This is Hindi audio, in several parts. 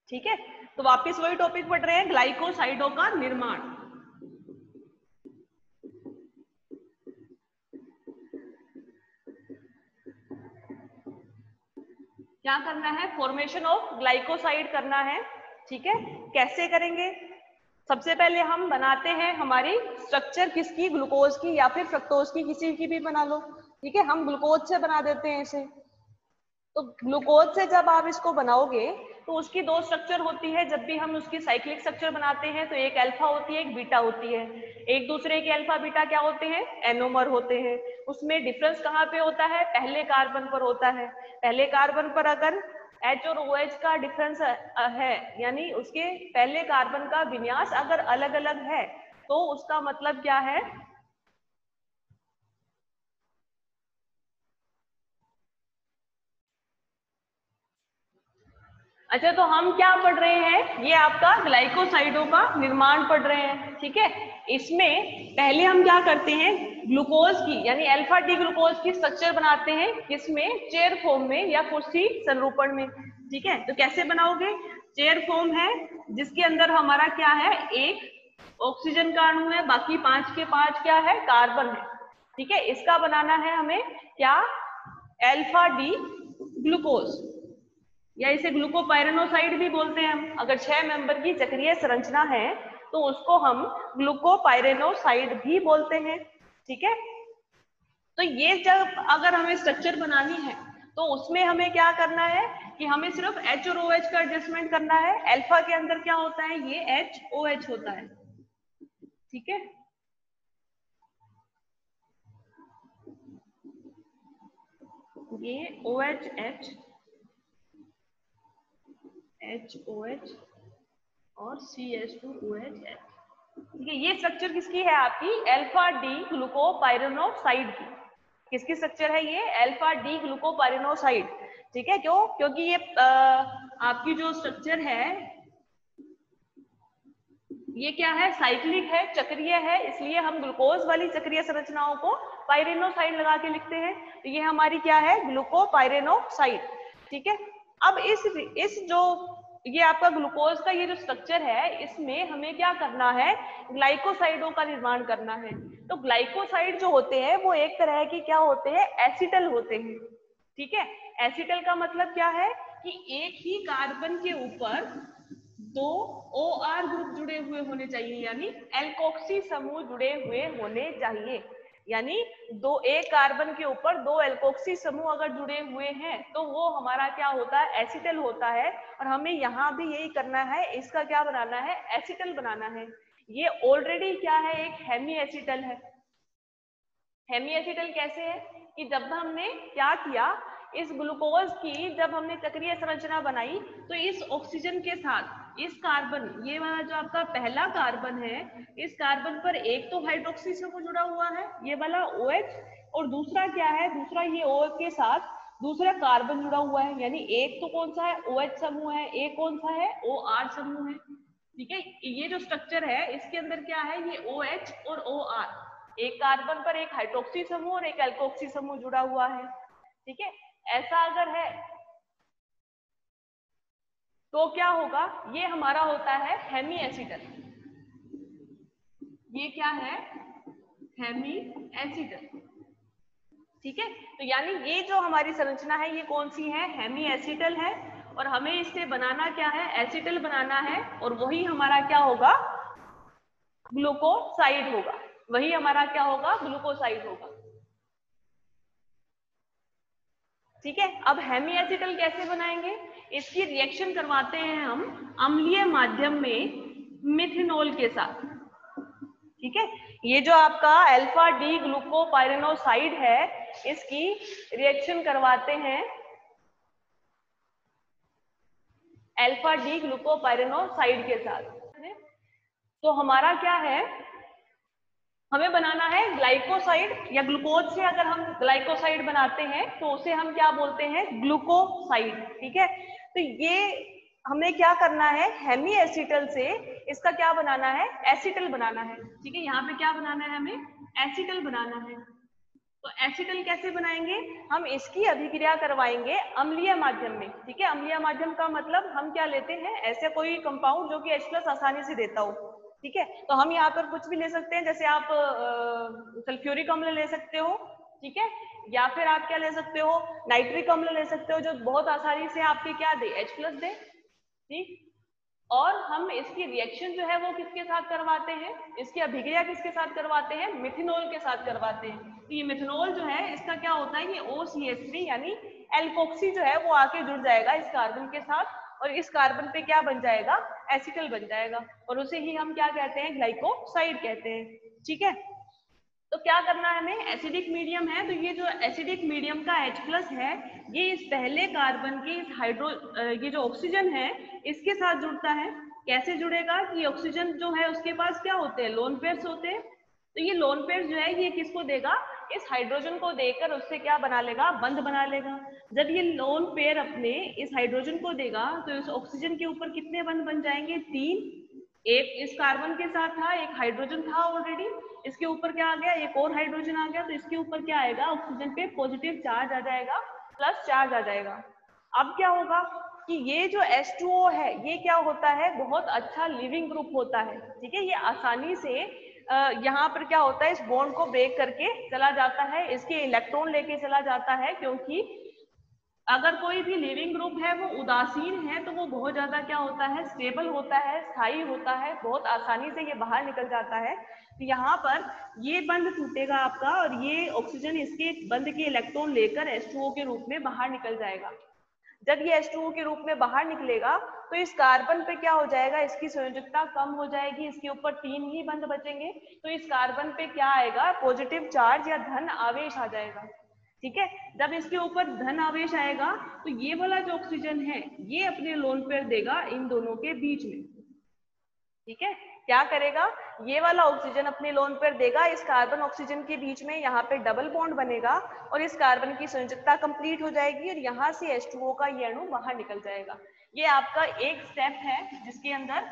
ठीक है, तो वापस वही टॉपिक पढ़ रहे हैं, ग्लाइकोसाइडों का निर्माण। क्या करना है, फॉर्मेशन ऑफ ग्लाइकोसाइड करना है। ठीक है, कैसे करेंगे? सबसे पहले हम बनाते हैं हमारी स्ट्रक्चर किसकी, ग्लूकोज की या फिर फ्रक्टोज की, किसी की भी बना लो। ठीक है, हम ग्लूकोज से बना देते हैं इसे। तो ग्लूकोज से जब आप इसको बनाओगे तो उसकी दो स्ट्रक्चर होती है। जब भी हम उसकी साइक्लिक स्ट्रक्चर बनाते हैं तो एक अल्फा होती है, एक बीटा होती है। एक दूसरे के अल्फा बीटा क्या होते हैं, एनोमर होते हैं। उसमें डिफरेंस कहाँ पे होता है, पहले कार्बन पर होता है। पहले कार्बन पर अगर H और OH का डिफरेंस है, यानी उसके पहले कार्बन का विन्यास अगर अलग अलग है, तो उसका मतलब क्या है, अच्छा तो हम क्या पढ़ रहे हैं, ये आपका ग्लाइकोसाइडों का निर्माण पढ़ रहे हैं। ठीक है, इसमें पहले हम क्या करते हैं, ग्लूकोज की यानी अल्फा डी ग्लूकोज की स्ट्रक्चर बनाते हैं, किसमें, चेयर फॉर्म में या कुर्सी संरूपण में। ठीक है, तो कैसे बनाओगे, चेयर फॉर्म है जिसके अंदर हमारा क्या है, एक ऑक्सीजन का अणु है, बाकी 5 के 5 क्या है, कार्बन है। ठीक है, इसका बनाना है हमें क्या, अल्फा डी ग्लूकोज, या इसे ग्लूकोपाइरेनोसाइड भी बोलते हैं हम। अगर 6 मेंबर की चक्रीय संरचना है तो उसको हम ग्लूकोपाइरेनोसाइड भी बोलते हैं। ठीक है, तो ये जब अगर हमें स्ट्रक्चर बनानी है तो उसमें हमें क्या करना है कि हमें सिर्फ H और OH का एडजस्टमेंट करना है। अल्फा के अंदर क्या होता है, ये HOH होता है। ठीक है, ये OH HOH और CH2OH। ठीक है, ये स्ट्रक्चर किसकी है, आपकी अल्फा डी ग्लूकोपाइरेनोसाइड की। किसकी स्ट्रक्चर है ये, अल्फा डी ग्लूकोपाइरेनोसाइड। ठीक है, क्यों, क्योंकि ये आपकी जो स्ट्रक्चर है ये क्या है, साइक्लिक है, चक्रीय है, इसलिए हम ग्लूकोज वाली चक्रीय संरचनाओं को पाइरेनोसाइड लगा के लिखते हैं। तो ये हमारी क्या है, ग्लूकोपाइरेनोसाइड। ठीक है, अब इस जो ये आपका ग्लूकोज का ये जो स्ट्रक्चर है, इसमें हमें क्या करना है, ग्लाइकोसाइडों का निर्माण करना है। तो ग्लाइकोसाइड जो होते हैं वो एक तरह के क्या होते हैं, एसिटल होते हैं। ठीक है, एसिटल का मतलब क्या है कि एक ही कार्बन के ऊपर दो OR ग्रुप जुड़े हुए होने चाहिए, यानी एल्कोक्सी समूह जुड़े हुए होने चाहिए। यानी एक कार्बन के ऊपर दो एल्कोक्सी समूह अगर जुड़े हुए हैं तो वो हमारा क्या होता है, एसिटल होता है। और हमें यहाँ भी यही करना है, इसका क्या बनाना है, एसिटल बनाना है। ये ऑलरेडी क्या है, एक हेमी एसिटल है। हेमी एसिटल कैसे है कि जब हमने क्या किया, इस ग्लूकोज की जब हमने चक्रीय संरचना बनाई तो इस ऑक्सीजन के साथ इस कार्बन, ये वाला जो आपका पहला कार्बन है, इस कार्बन पर एक तो हाइड्रोक्सी समूह जुड़ा हुआ है, ये वाला OH, और दूसरा क्या है, दूसरा ये OH के साथ दूसरा कार्बन जुड़ा हुआ है। यानी एक तो कौन सा है, OH समूह है, एक कौन सा है, OR समूह है। ठीक है, ये जो स्ट्रक्चर है इसके अंदर क्या है, ये OH और OR, एक कार्बन पर एक हाइड्रोक्सी समूह और एक एल्कोक्सी समूह जुड़ा हुआ है। ठीक है, ऐसा अगर है तो क्या होगा, ये हमारा होता है हेमी एसिटल। ये क्या है, हेमी एसिटल। ठीक है, तो यानी ये जो हमारी संरचना है ये कौन सी है, हेमी एसिटल है। और हमें इससे बनाना क्या है, एसिटल बनाना है, और वही हमारा क्या होगा, ग्लूकोसाइड होगा। वही हमारा क्या होगा, ग्लूकोसाइड होगा। ठीक है, अब हेमी एसिटल कैसे बनाएंगे, इसकी रिएक्शन करवाते हैं हम अम्लीय माध्यम में मिथेनॉल के साथ। ठीक है, ये जो आपका अल्फा डी ग्लूकोपाइरेनोसाइड है इसकी रिएक्शन करवाते हैं अल्फा डी ग्लूकोपाइरेनोसाइड के साथ। तो हमारा क्या है, हमें बनाना है ग्लाइकोसाइड, या ग्लूकोज से अगर हम ग्लाइकोसाइड बनाते हैं तो उसे हम क्या बोलते हैं, ग्लूकोसाइड। ठीक है, तो ये हमें क्या करना है, हेमी एसिटल से इसका क्या बनाना है, एसिटल बनाना है। ठीक है, यहाँ पे क्या बनाना है, हमें एसिटल बनाना है। तो एसिटल कैसे बनाएंगे? हम इसकी अभिक्रिया करवाएंगे अम्लीय माध्यम में। ठीक है, अम्लीय माध्यम का मतलब हम क्या लेते हैं, ऐसे कोई कंपाउंड जो कि H+ आसानी से देता हो। ठीक है, तो हम यहाँ पर कुछ भी ले सकते हैं, जैसे आप सल्फ्यूरिक अम्ल ले सकते हो। ठीक है, या फिर आप क्या ले सकते हो, नाइट्रिक अम्ल ले सकते हो, जो बहुत आसानी से आपके क्या दे, H+ दे। ठीक, और हम इसकी रिएक्शन जो है वो किसके साथ करवाते हैं, इसकी अभिक्रिया किसके साथ करवाते हैं, मिथेनॉल के साथ करवाते हैं। तो ये मिथेनॉल जो है इसका क्या होता है, ये OCH3 यानी एल्कोक्सी जो है वो आके जुड़ जाएगा इस कार्बन के साथ, और इस कार्बन पे क्या बन जाएगा, एसिटल बन जाएगा, और उसे ही हम क्या कहते हैं, ग्लाइकोसाइड कहते हैं। ठीक है, तो क्या करना है हमें, एसिडिक मीडियम है, तो ये जो एसिडिक मीडियम का H+ है, ये इस पहले कार्बन के इस ये जो ऑक्सीजन है इसके साथ जुड़ता है। कैसे जुड़ेगा कि ऑक्सीजन जो है उसके पास क्या होते हैं, लोन पेयर्स होते हैं। तो ये लोन पेयर जो है ये किसको देगा, इस हाइड्रोजन को देकर उससे क्या बना लेगा, बंध बना लेगा। जब ये लोन पेयर अपने इस हाइड्रोजन को देगा तो इस ऑक्सीजन के ऊपर कितने बंध बन जाएंगे, 3। एक इस कार्बन के साथ था, एक हाइड्रोजन था ऑलरेडी, इसके ऊपर क्या आ गया, एक और हाइड्रोजन आ गया, तो इसके ऊपर क्या आएगा, ऑक्सीजन पे पॉजिटिव चार्ज आ जाएगा, प्लस चार्ज आ जाएगा। अब क्या होगा कि ये जो H2O है ये क्या होता है, बहुत अच्छा लिविंग ग्रुप होता है। ठीक है, ये आसानी से यहाँ पर क्या होता है, इस बॉन्ड को ब्रेक करके चला जाता है, इसके इलेक्ट्रॉन लेके चला जाता है, क्योंकि अगर कोई भी लिविंग ग्रुप है वो उदासीन है तो वो बहुत ज्यादा क्या होता है, स्टेबल होता है, स्थायी होता है, बहुत आसानी से ये बाहर निकल जाता है। तो यहाँ पर ये बंध टूटेगा आपका, और ये ऑक्सीजन इसके बंध के इलेक्ट्रॉन लेकर H2O के रूप में बाहर निकल जाएगा। जब ये H2O के रूप में बाहर निकलेगा तो इस कार्बन पे क्या हो जाएगा, इसकी संयोजकता कम हो जाएगी, इसके ऊपर 3 ही बंध बचेंगे, तो इस कार्बन पे क्या आएगा, पॉजिटिव चार्ज या धन आवेश आ जाएगा। ठीक है, जब इसके ऊपर धन आवेश आएगा तो ये वाला जो ऑक्सीजन है ये अपने लोन पेयर देगा इन दोनों के बीच में। ठीक है, क्या करेगा, ये वाला ऑक्सीजन अपने लोन पेयर देगा इस कार्बन ऑक्सीजन के बीच में, यहाँ पे डबल बॉन्ड बनेगा और इस कार्बन की संयोजकता कंप्लीट हो जाएगी और यहाँ से H2O का ये अणु बाहर निकल जाएगा। ये आपका एक स्टेप है जिसके अंदर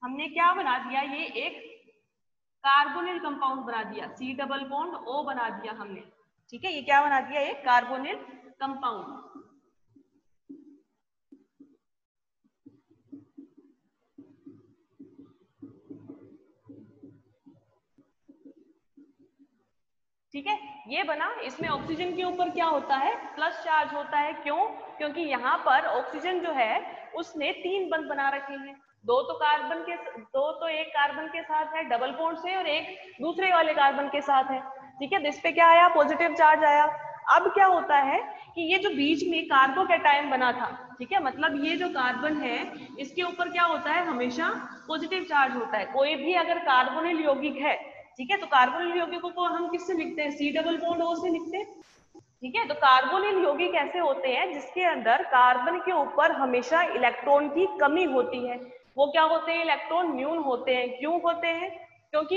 हमने क्या बना दिया, ये एक कार्बोनिल कंपाउंड बना दिया, C डबल बॉन्ड O बना दिया हमने। ठीक है, ये क्या बना दिया, एक कार्बोनिल कंपाउंड। ठीक है, ये बना, इसमें ऑक्सीजन के ऊपर क्या होता है, प्लस चार्ज होता है। क्यों, क्योंकि यहाँ पर ऑक्सीजन जो है उसने 3 बंध बना रखे हैं, दो तो एक कार्बन के साथ है डबल बॉन्ड से, और एक दूसरे वाले कार्बन के साथ है। ठीक है, तो इस पे क्या आया, पॉजिटिव चार्ज आया। अब क्या होता है कि ये जो बीच में कार्बोकैटायन बना था, ठीक है, मतलब ये जो कार्बन है इसके ऊपर क्या होता है, हमेशा पॉजिटिव चार्ज होता है। कोई भी अगर कार्बोनिल यौगिक है, ठीक है, तो कार्बोनिल यौगिकों को हम किससे लिखते हैं, C डबल बॉन्ड O से लिखते हैं। ठीक है, तो कार्बोनिल यौगिक ऐसे होते हैं जिसके अंदर कार्बन के ऊपर हमेशा इलेक्ट्रॉन की कमी होती है। वो क्या होते हैं, इलेक्ट्रॉन न्यून होते हैं। क्यों होते हैं, क्योंकि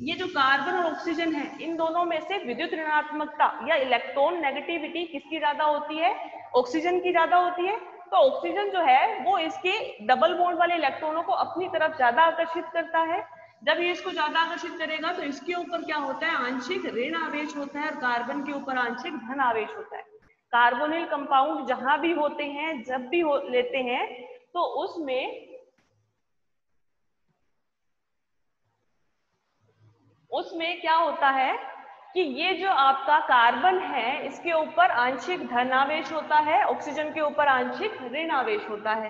ये जो कार्बन और ऑक्सीजन है इन दोनों में से विद्युत ऋणात्मकता या इलेक्ट्रॉन नेगेटिविटी किसकी ज्यादा होती है, ऑक्सीजन की ज्यादा होती है। तो ऑक्सीजन जो है वो इसके डबल बॉन्ड वाले इलेक्ट्रॉनों को अपनी तरफ ज्यादा आकर्षित करता है। जब ये इसको ज्यादा आकर्षित करेगा तो इसके ऊपर क्या होता है, आंशिक ऋण आवेश होता है, और कार्बन के ऊपर आंशिक धन आवेश होता है। कार्बोनिल कंपाउंड जहां भी होते हैं, जब भी लेते हैं, तो उसमें क्या होता है कि ये जो आपका कार्बन है इसके ऊपर आंशिक धन आवेश होता है, ऑक्सीजन के ऊपर आंशिक ऋण आवेश होता है।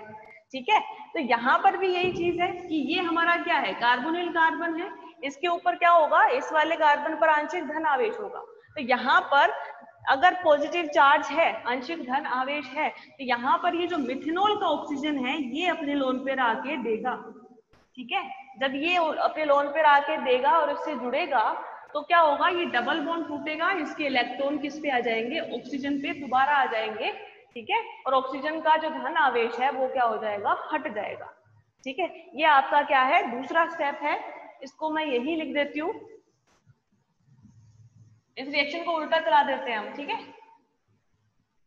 ठीक है, तो यहाँ पर भी यही चीज है कि ये हमारा क्या है, कार्बोनिल कार्बन है, इसके ऊपर क्या होगा, इस वाले कार्बन पर आंशिक धन आवेश होगा। तो यहाँ पर अगर पॉजिटिव चार्ज है, आंशिक धन आवेश है, तो यहाँ पर ये जो मिथेनॉल का ऑक्सीजन है ये अपने लोन पे आके देगा। ठीक है, जब ये अपने लोन पे आके देगा और इससे जुड़ेगा तो क्या होगा, ये डबल बॉन्ड टूटेगा, इसके इलेक्ट्रॉन किस पे आ जाएंगे, ऑक्सीजन पे दोबारा आ जाएंगे। ठीक है, और ऑक्सीजन का जो धन आवेश है वो क्या हो जाएगा, हट जाएगा। ठीक है, ये आपका क्या है, दूसरा स्टेप है, इसको मैं यही लिख देती हूँ। इस रिएक्शन को उल्टा चला देते हैं हम। ठीक है,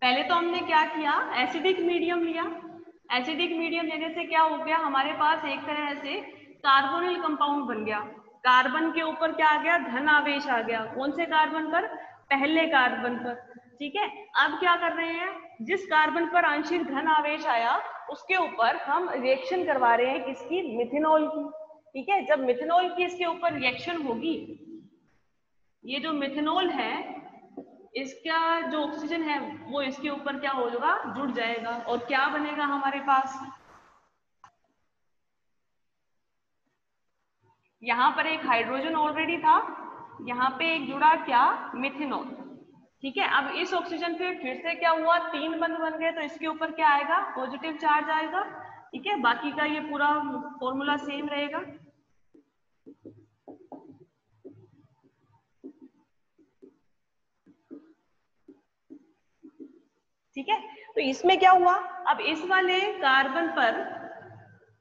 पहले तो हमने क्या किया, एसिडिक मीडियम लिया। एसिडिक मीडियम लेने से क्या हो गया, हमारे पास एक तरह से कार्बोनिल कंपाउंड बन गया। कार्बन के ऊपर क्या आ गया, धन आवेश आ गया। कौन से कार्बन पर, पहले कार्बन पर। ठीक है, अब क्या कर रहे हैं, जिस कार्बन पर आंशिक धन आवेश आया उसके ऊपर हम रिएक्शन करवा रहे हैं किसकी, मिथेनॉल की। ठीक है, जब मिथेनॉल की इसके ऊपर रिएक्शन होगी, ये जो मिथेनॉल है इसका जो ऑक्सीजन है वो इसके ऊपर क्या होगा, जुड़ जाएगा, और क्या बनेगा हमारे पास, यहाँ पर एक हाइड्रोजन ऑलरेडी था, यहाँ पे एक जुड़ा क्या, मिथेनॉल। ठीक है, अब इस ऑक्सीजन पे फिर से क्या हुआ, 3 बंध बन गए, तो इसके ऊपर क्या आएगा, पॉजिटिव चार्ज आएगा। ठीक है, बाकी का ये पूरा फॉर्मूला सेम रहेगा। ठीक है, तो इसमें क्या हुआ, अब इस वाले कार्बन पर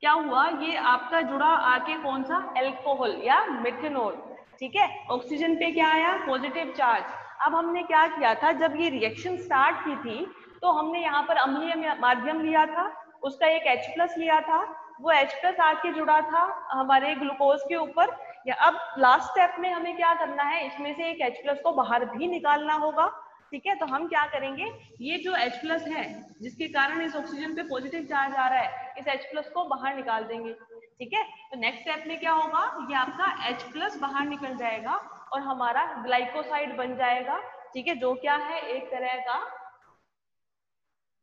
क्या हुआ, ये आपका जुड़ा आके कौन सा, एल्कोहल या मिथेनॉल। ठीक है, ऑक्सीजन पे क्या आया, पॉजिटिव चार्ज। अब हमने क्या किया था, जब ये रिएक्शन स्टार्ट की थी तो हमने यहाँ पर अम्लीय माध्यम लिया था, उसका एक H+ लिया था, वो H+ आके जुड़ा था हमारे ग्लूकोज के ऊपर। या अब लास्ट स्टेप में हमें क्या करना है, इसमें से एक H+ को बाहर भी निकालना होगा। ठीक है, तो हम क्या करेंगे, ये जो H+ है जिसके कारण इस ऑक्सीजन पे पॉजिटिव चार्ज आ रहा है, इस H+ को बाहर निकाल देंगे। ठीक है, तो नेक्स्ट स्टेप में क्या होगा, ये आपका H+ बाहर निकल जाएगा और हमारा ग्लाइकोसाइड बन जाएगा। ठीक है, जो क्या है, एक तरह का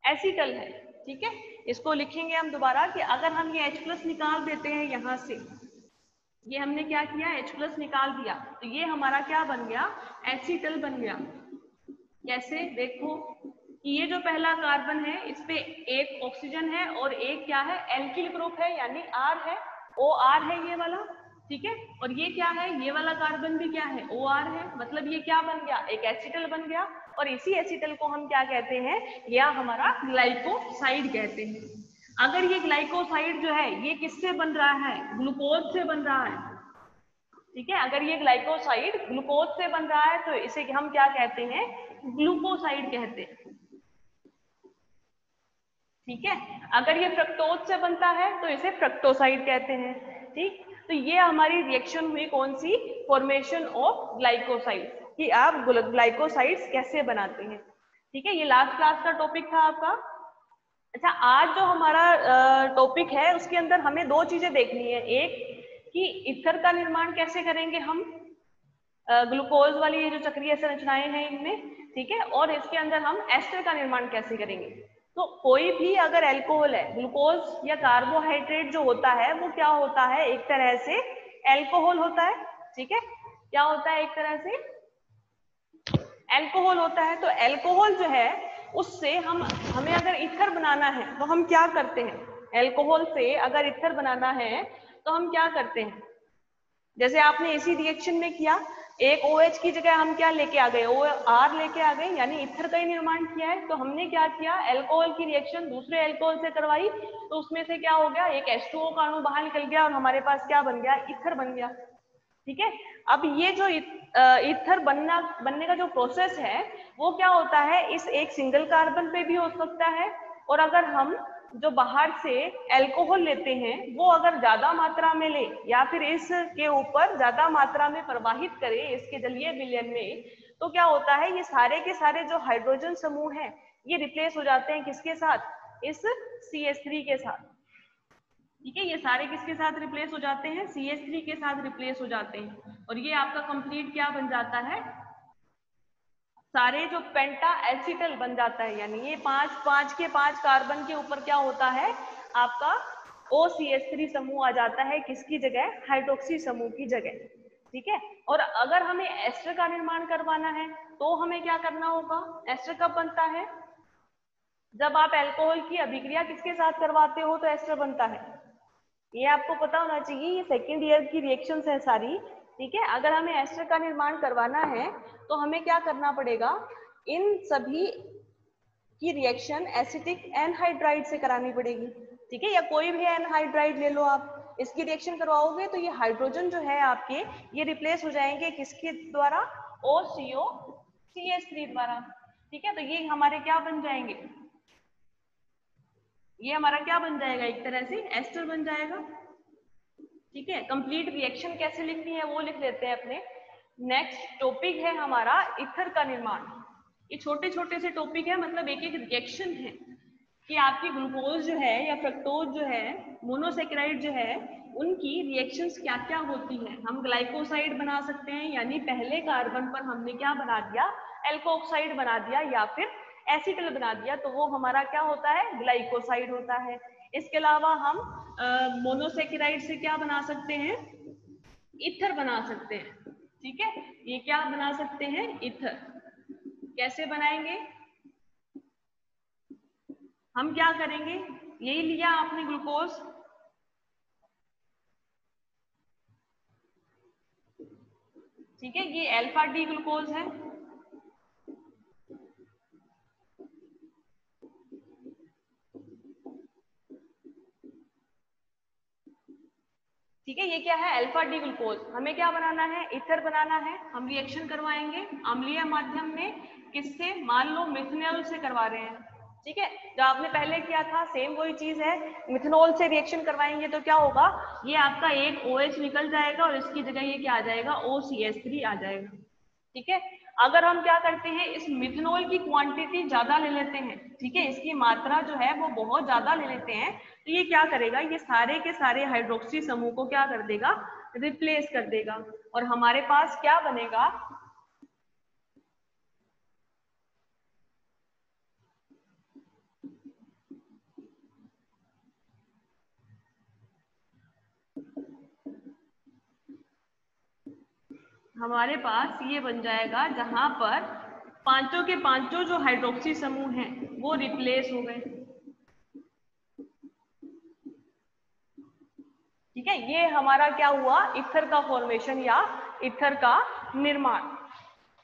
एसिटल है। ठीक है, इसको लिखेंगे हम दोबारा कि अगर हम ये H+ निकाल देते हैं यहाँ से, ये हमने क्या किया, H+ निकाल दिया, तो ये हमारा क्या बन गया, एसिटल बन गया। कैसे, देखो कि ये जो पहला कार्बन है इस पे एक ऑक्सीजन है और एक क्या है, एल्किल ग्रुप है, यानी R है, OR है ये वाला। ठीक है, और ये क्या है, ये वाला कार्बन भी क्या है, OR है, मतलब ये क्या बन गया, एक एसिटल बन गया। और इसी एसिटल को हम क्या कहते हैं, या हमारा ग्लाइकोसाइड कहते हैं। अगर ये ग्लाइकोसाइड जो है ये किससे बन रहा है, ग्लूकोज से बन रहा है। ठीक है, अगर ये ग्लाइकोसाइड ग्लूकोज से बन रहा है तो इसे हम क्या कहते हैं, ग्लूकोसाइड कहते हैं। ठीक है, अगर ये फ्रक्टोज से बनता है तो इसे फ्रक्टोसाइड कहते हैं। ठीक, तो ये हमारी रिएक्शन हुई कौन सी, फॉर्मेशन ऑफ ग्लाइकोसाइड, कि आप ग्लाइकोसाइड्स कैसे बनाते हैं। ठीक है, ये लास्ट क्लास का टॉपिक था आपका। अच्छा, आज जो हमारा टॉपिक है उसके अंदर हमें 2 चीजें देखनी है, एक कि ईथर का निर्माण कैसे करेंगे हम, ग्लूकोज वाली ये जो चक्रीय संरचनाएं हैं इनमें। ठीक है, और इसके अंदर हम एस्टर का निर्माण कैसे करेंगे। तो कोई भी अगर अल्कोहल है, ग्लूकोज या कार्बोहाइड्रेट जो होता है वो क्या होता है, एक तरह से अल्कोहल होता है। ठीक है, क्या होता है, एक तरह से अल्कोहल होता है। तो अल्कोहल जो है उससे हमें अगर ईथर बनाना है तो हम क्या करते हैं, अल्कोहल से अगर ईथर बनाना है तो हम क्या करते हैं, जैसे आपने इसी रिएक्शन में किया, एक OH की जगह हम क्या लेके आ गए, OR लेके आ गए, यानी ईथर का ही निर्माण किया है। तो हमने क्या किया, अल्कोहल की रिएक्शन दूसरे अल्कोहल से करवाई, तो उसमें से क्या हो गया, एक H2O का अणु बाहर निकल गया और हमारे पास क्या बन गया, ईथर बन गया। ठीक है, अब ये जो ईथर बनने का जो प्रोसेस है वो क्या होता है, इस एक सिंगल कार्बन पे भी हो सकता है, और अगर हम जो बाहर से अल्कोहल लेते हैं वो अगर ज्यादा मात्रा में ले या फिर इसके ऊपर ज्यादा मात्रा में प्रवाहित करे इसके जलीय विलयन में, तो क्या होता है, ये सारे के सारे जो हाइड्रोजन समूह हैं ये रिप्लेस हो जाते हैं किसके साथ, इस CH3 के साथ। ठीक है, ये सारे किसके साथ रिप्लेस हो जाते हैं, CH3 के साथ रिप्लेस हो जाते हैं, और ये आपका कंप्लीट क्या बन जाता है, सारे जो पेंटा एसिटल बन जाता है, यानी ये 5 कार्बन के ऊपर क्या होता है, आपका OCH3 समूह आ जाता है, किसकी जगह, हाइड्रोक्सी समूह की जगह। ठीक है, और अगर हमें एस्टर का निर्माण करवाना है तो हमें क्या करना होगा, एस्टर कब बनता है, जब आप अल्कोहल की अभिक्रिया किसके साथ करवाते हो तो एस्टर बनता है। ये आपको पता होना चाहिए, ये सेकेंड ईयर की रिएक्शंस है सारी। ठीक है, अगर हमें एस्टर का निर्माण करवाना है तो हमें क्या करना पड़ेगा, इन सभी की रिएक्शन एसिटिक एनहाइड्राइड से करानी पड़ेगी। ठीक है, या कोई भी एनहाइड्राइड ले लो आप, इसकी रिएक्शन करवाओगे तो ये हाइड्रोजन जो है आपके ये रिप्लेस हो जाएंगे किसके द्वारा, OCO CH3 द्वारा। ठीक है, तो ये हमारे क्या बन जाएंगे, ये हमारा क्या बन जाएगा, एक तरह से एस्टर बन जाएगा। ठीक है, कंप्लीट रिएक्शन कैसे लिखनी है वो लिख लेते हैं अपने। नेक्स्ट टॉपिक है हमारा ईथर का निर्माण। ये छोटे छोटे से टॉपिक है, मतलब एक एक रिएक्शन है कि आपकी ग्लूकोज जो है या फ्रक्टोज जो है, मोनोसेकेराइड जो है, उनकी रिएक्शंस क्या क्या होती हैं। हम ग्लाइकोसाइड बना सकते हैं, यानी पहले कार्बन पर हमने क्या बना दिया, एल्कोक्साइड बना दिया या फिर एसिटल बना दिया, तो वो हमारा क्या होता है, ग्लाइकोसाइड होता है। इसके अलावा हम मोनोसेकेराइड से क्या बना सकते हैं, ईथर बना सकते हैं। ठीक है, ये क्या बना सकते हैं, ईथर। कैसे बनाएंगे, हम क्या करेंगे, यही लिया आपने ग्लूकोज, ठीक है, ये अल्फा डी ग्लूकोज है, ठीक है, ये क्या है, अल्फा डी ग्लूकोज। हमें क्या बनाना है, ईथर बनाना है। हम रिएक्शन करवाएंगे अम्लीय माध्यम में, किससे, मान लो मिथेनॉल से करवा रहे हैं, ठीक है, जो आपने पहले किया था सेम वही चीज है। मिथेनॉल से रिएक्शन करवाएंगे तो क्या होगा, ये आपका एक OH निकल जाएगा और इसकी जगह ये क्या आ जाएगा, OCH3 आ जाएगा। ठीक है, अगर हम क्या करते हैं, इस मिथेनॉल की क्वांटिटी ज्यादा ले लेते हैं, ठीक है, इसकी मात्रा जो है वो बहुत ज्यादा ले लेते हैं, तो ये क्या करेगा, ये सारे के सारे हाइड्रोक्सी समूह को क्या कर देगा, रिप्लेस कर देगा, और हमारे पास क्या बनेगा, हमारे पास ये बन जाएगा जहां पर पांचों के पांचों जो हाइड्रोक्सी समूह हैं वो रिप्लेस हो गए। ठीक है, ये हमारा क्या हुआ, ईथर का फॉर्मेशन या ईथर का निर्माण।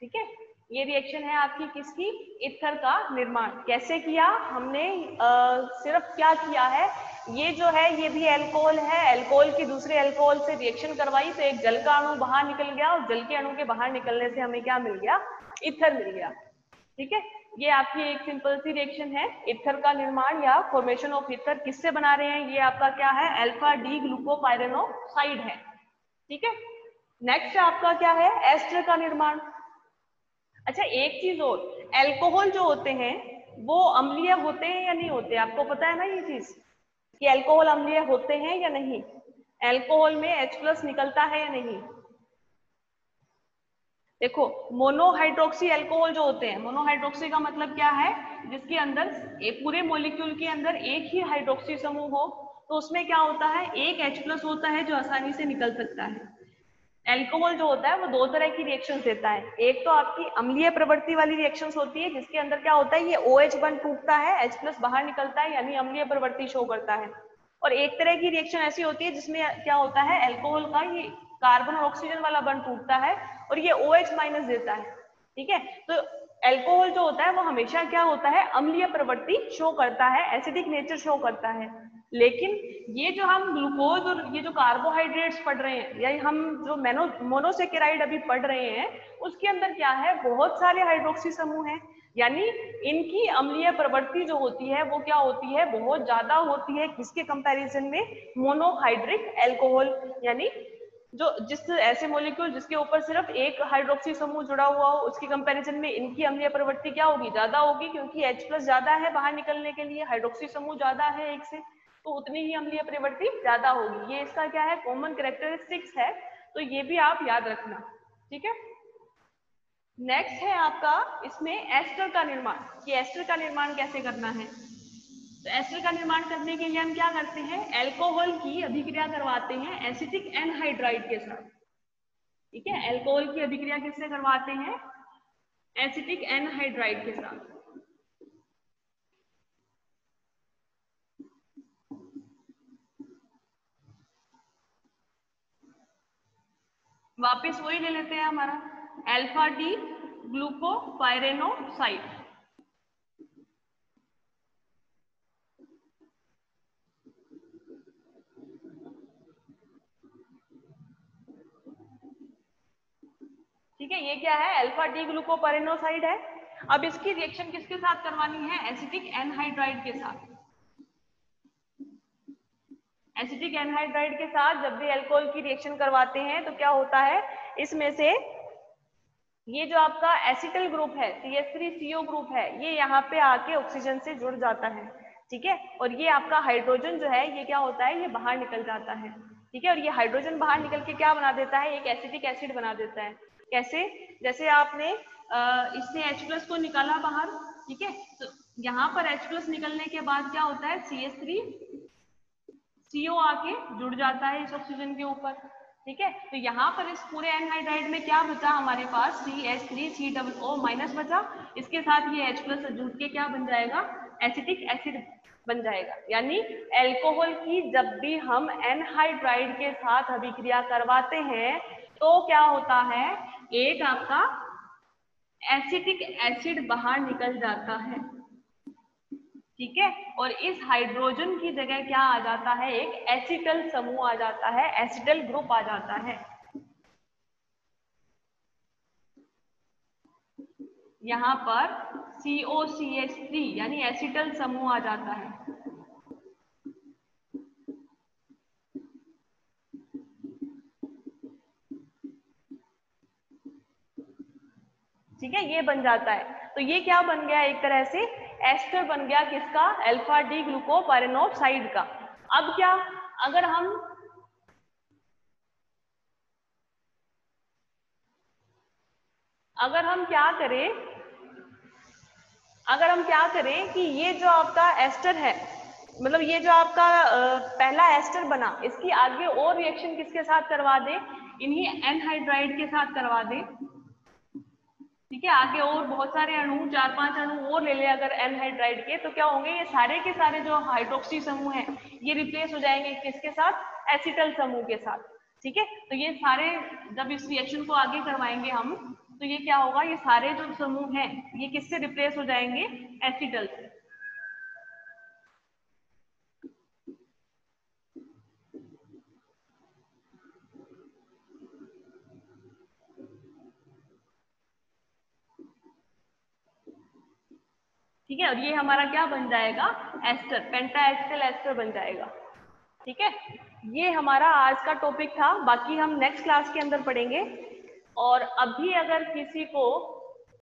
ठीक है, ये रिएक्शन है आपकी किसकी, ईथर का निर्माण। कैसे किया हमने, सिर्फ क्या किया है, ये जो है ये भी अल्कोहल है, अल्कोहल की दूसरे अल्कोहल से रिएक्शन करवाई तो एक जल का अणु बाहर निकल गया, और जल के अणु के बाहर निकलने से हमें क्या मिल गया, ईथर मिल गया। ठीक है, ये आपकी एक सिंपल सी रिएक्शन है, ईथर का निर्माण या फॉर्मेशन ऑफ ईथर। किससे बना रहे हैं, ये आपका क्या है, अल्फा डी ग्लूकोपाइरेनोक्साइड है। ठीक है, नेक्स्ट आपका क्या है, एस्टर का निर्माण। अच्छा एक चीज और, अल्कोहल जो होते हैं वो अम्लीय होते हैं या नहीं होते, आपको पता है ना ये चीज कि अल्कोहल अम्लीय होते हैं या नहीं, अल्कोहल में H+ निकलता है या नहीं। देखो मोनोहाइड्रोक्सी अल्कोहल जो होते हैं, मोनोहाइड्रोक्सी का मतलब क्या है, जिसके अंदर एक पूरे मॉलिक्यूल के अंदर एक ही हाइड्रोक्सी समूह हो, तो उसमें क्या होता है, एक H+ होता है जो आसानी से निकल सकता है। अल्कोहल जो होता है वो दो तरह की रिएक्शंस देता है, एक तो आपकी अम्लीय प्रवृत्ति वाली रिएक्शंस होती है जिसके अंदर क्या होता है, ये OH बन टूटता है, H+ बाहर निकलता है, यानी अम्लीय प्रवृत्ति शो करता है। और एक तरह की रिएक्शन ऐसी होती है जिसमें क्या होता है, अल्कोहल का ये कार्बन और ऑक्सीजन वाला बंध टूटता है और ये OH- देता है। ठीक है, तो अल्कोहल जो होता है वो हमेशा क्या होता है, अम्लीय प्रवृत्ति शो करता है, एसिडिक नेचर शो करता है। लेकिन ये जो हम ग्लूकोज और ये जो कार्बोहाइड्रेट्स पढ़ रहे हैं, या हम जो मोनोसेकेराइड अभी पढ़ रहे हैं, उसके अंदर क्या है, बहुत सारे हाइड्रोक्सी समूह हैं, यानी इनकी अम्लीय प्रवृत्ति जो होती है वो क्या होती है, बहुत ज्यादा होती है, किसके कंपैरिजन में, मोनोहाइड्रिक अल्कोहल, यानी जो जिस ऐसे मॉलिक्यूल जिसके ऊपर सिर्फ एक हाइड्रोक्सी समूह जुड़ा हुआ हो, उसके कंपैरिजन में इनकी अम्लीय प्रवृत्ति क्या होगी, ज्यादा होगी, क्योंकि H+ ज्यादा है बाहर निकलने के लिए, हाइड्रोक्सी समूह ज्यादा है एक से, तो उतनी ही अम्लीय प्रवृत्ति ज्यादा होगी। ये इसका क्या है, कॉमन कैरेक्टरिस्टिक्स है, तो ये भी आप याद रखना। ठीक है, नेक्स्ट है आपका इसमें एस्टर का निर्माण, कि एस्टर का निर्माण कैसे करना है। तो एस्टर का निर्माण करने के लिए हम क्या करते हैं, अल्कोहल की अभिक्रिया करवाते हैं एसिटिक एनहाइड्राइड के साथ। ठीक है, अल्कोहल की अभिक्रिया किससे करवाते हैं, एसिटिक एनहाइड्राइड के साथ। वापिस वही ले लेते हैं हमारा अल्फा डी ग्लूकोपाइरेनोक्साइड। ठीक है, ये क्या है, अल्फा डी ग्लूकोपाइरेनोक्साइड है। अब इसकी रिएक्शन किसके साथ करवानी है, एसिटिक एनहाइड्राइड के साथ। एसिटिक एनहाइड्राइड के साथ जब भी अल्कोहल की रिएक्शन करवाते हैं तो क्या होता है, इसमें से ये जो आपका एसिटल ग्रुप है CH3CO ग्रुप है, ये यहाँ पे आके ऑक्सीजन से जुड़ जाता है, ठीक है। और ये आपका हाइड्रोजन जो है ये क्या होता है, ये बाहर निकल जाता है, ठीक है। और ये हाइड्रोजन बाहर निकल के क्या बना देता है, एक एसिटिक एसिड बना देता है। कैसे, जैसे आपने इससे H+ को निकाला बाहर, ठीक है, तो यहाँ पर H+ निकलने के बाद क्या होता है, CH3CO आके जुड़ जाता है इस ऑक्सीजन के ऊपर, ठीक है। तो यहाँ पर इस पूरे एनहाइड्राइड में क्या बचा हमारे पास, CH3COO- बचा, इसके साथ ये H+ जुड़ के क्या बन जाएगा, एसिटिक एसिड बन जाएगा। यानी एल्कोहल की जब भी हम एनहाइड्राइड के साथ अभिक्रिया करवाते हैं तो क्या होता है, एक आपका एसिटिक एसिड बाहर निकल जाता है, ठीक है। और इस हाइड्रोजन की जगह क्या आ जाता है, एक एसिटल समूह आ जाता है, एसिटल ग्रुप आ जाता है। यहाँ पर COCH3 यानी एसिटल समूह आ जाता है, ठीक है, ये बन जाता है। तो ये क्या बन गया, एक तरह से एस्टर बन गया, किसका, अल्फा डी ग्लूकोपाइरेनोक्साइड का। अब क्या, अगर हम क्या करें कि ये जो आपका एस्टर है, मतलब ये जो आपका पहला एस्टर बना, इसकी आगे और रिएक्शन किसके साथ करवा दे, इन्हीं एनहाइड्राइड के साथ करवा दे, ठीक है। आगे और बहुत सारे अणु, 4-5 अणु और ले ले अगर एनहाइड्राइड के, तो क्या होंगे, ये सारे के सारे जो हाइड्रोक्सी समूह हैं ये रिप्लेस हो जाएंगे किसके साथ, एसिटल समूह के साथ, ठीक है। तो ये सारे जब इस रिएक्शन को आगे करवाएंगे हम, तो ये क्या होगा, ये सारे जो समूह हैं ये किससे रिप्लेस हो जाएंगे, एसिटल से। ठीक है, और ये हमारा क्या बन जाएगा, एस्टर, पेंटा एसिटल एस्टर बन जाएगा, ठीक है। ये हमारा आज का टॉपिक था, बाकी हम नेक्स्ट क्लास के अंदर पढ़ेंगे। और अभी अगर किसी को